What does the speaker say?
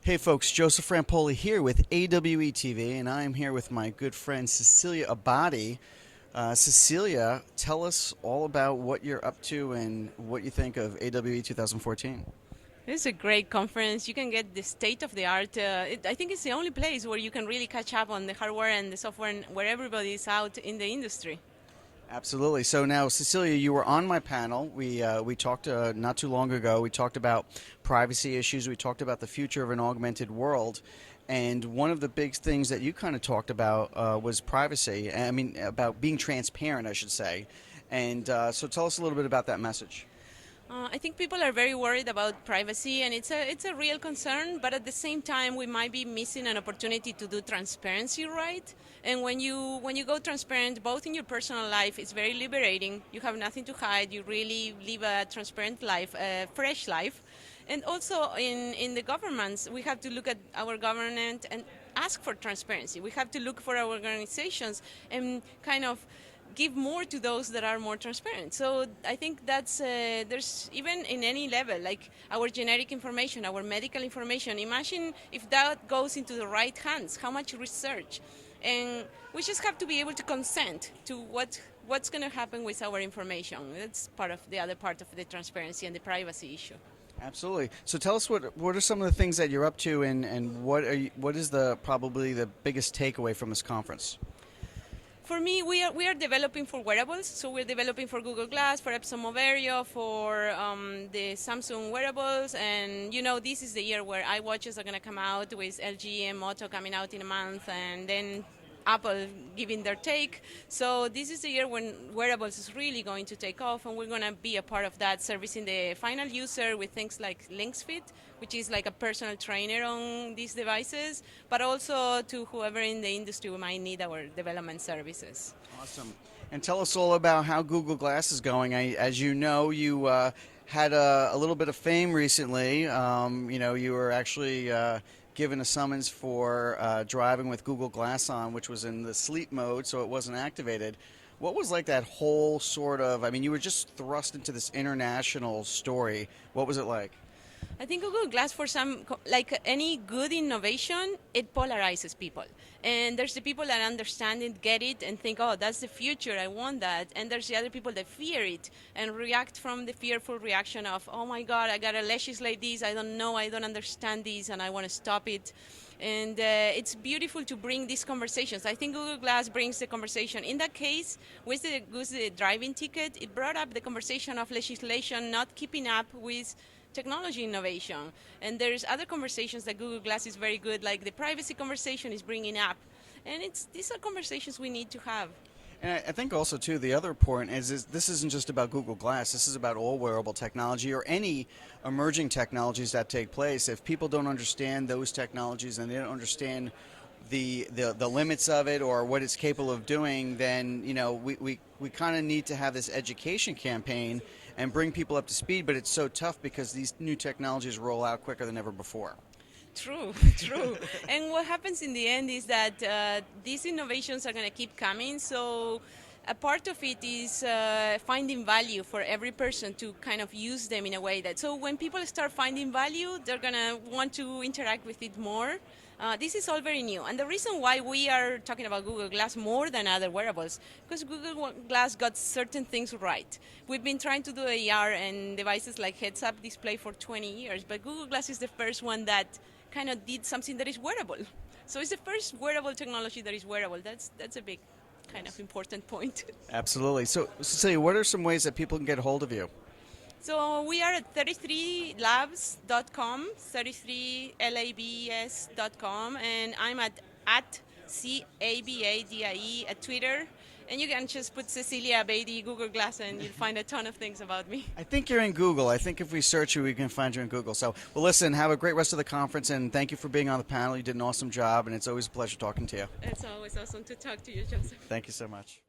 Hey folks, Joseph Rampoli here with AWE TV, and I'm here with my good friend Cecilia Abadie. Cecilia, tell us all about what you're up to and what you think of AWE 2014. This is a great conference. You can get the state of the art. I think it's the only place where you can really catch up on the hardware and the software and where everybody is out in the industry. Absolutely. So now, Cecilia, you were on my panel. We talked not too long ago. We talked about privacy issues. We talked about the future of an augmented world, and one of the big things that you kind of talked about was privacy. I mean, about being transparent, I should say. And so, tell us a little bit about that message. I think people are very worried about privacy, and it's a real concern. But at the same time, we might be missing an opportunity to do transparency right. And when you go transparent, both in your personal life, it's very liberating. You have nothing to hide. You really live a transparent life, a fresh life. And also in the governments, we have to look at our government and ask for transparency. We have to look for our organizations and kind of give more to those that are more transparent. So I think that's there's even in any level, like our genetic information, our medical information. Imagine if that goes into the right hands, how much research, and we just have to be able to consent to what's going to happen with our information. That's part of the other part of the transparency and the privacy issue. Absolutely. So tell us what are some of the things that you're up to, and what is the probably the biggest takeaway from this conference? For me, we are developing for wearables. So we're developing for Google Glass, for Epson Moverio, for the Samsung wearables, and this is the year where iWatches are going to come out with LG and Moto coming out in a month, and then Apple giving their take. So this is the year when wearables is really going to take off, and we're going to be a part of that, servicing the final user with things like LinksFit, which is like a personal trainer on these devices, but also to whoever in the industry who might need our development services. Awesome. And tell us all about how Google Glass is going. As you know, you had a little bit of fame recently. You were actually given a summons for driving with Google Glass on, which was in the sleep mode, so it wasn't activated. What was like that whole sort of, I mean, you were just thrust into this international story. What was it like? I think Google Glass, for some, like any good innovation, it polarizes people. And there's the people that understand it, get it, and think, oh, that's the future, I want that. And there's the other people that fear it and react from the fearful reaction of, oh my God, I gotta legislate this, I don't know, I don't understand this, and I want to stop it. And it's beautiful to bring these conversations. I think Google Glass brings the conversation. In that case, with the driving ticket, it brought up the conversation of legislation not keeping up with technology innovation. And there's other conversations that Google Glass is very good, like the privacy conversation is bringing up. And these are conversations we need to have. And I think also, too, the other point is this isn't just about Google Glass. This is about all wearable technology or any emerging technologies that take place. If people don't understand those technologies and they don't understand the limits of it or what it's capable of doing, then we kind of need to have this education campaign and bring people up to speed. But it's so tough because these new technologies roll out quicker than ever before. True, true. And what happens in the end is that these innovations are going to keep coming. So a part of it is finding value for every person to kind of use them in a way that, so when people start finding value, they're going to want to interact with it more. This is all very new. And the reason why we are talking about Google Glass more than other wearables, because Google Glass got certain things right. We've been trying to do AR and devices like heads-up display for 20 years, but Google Glass is the first one that kind of did something that is wearable. So it's the first wearable technology that is wearable. That's a big kind of important point. Absolutely. So, Cecilia, what are some ways that people can get a hold of you? So we are at 33labs.com, 33labs.com, and I'm at CABADIE at Twitter. And you can just put Cecilia Abadie Google Glass and you'll find a ton of things about me. I think you're in Google. I think if we search you, we can find you in Google. So, well, listen, have a great rest of the conference, and thank you for being on the panel. You did an awesome job, and it's always a pleasure talking to you. It's always awesome to talk to you, Joseph. Thank you so much.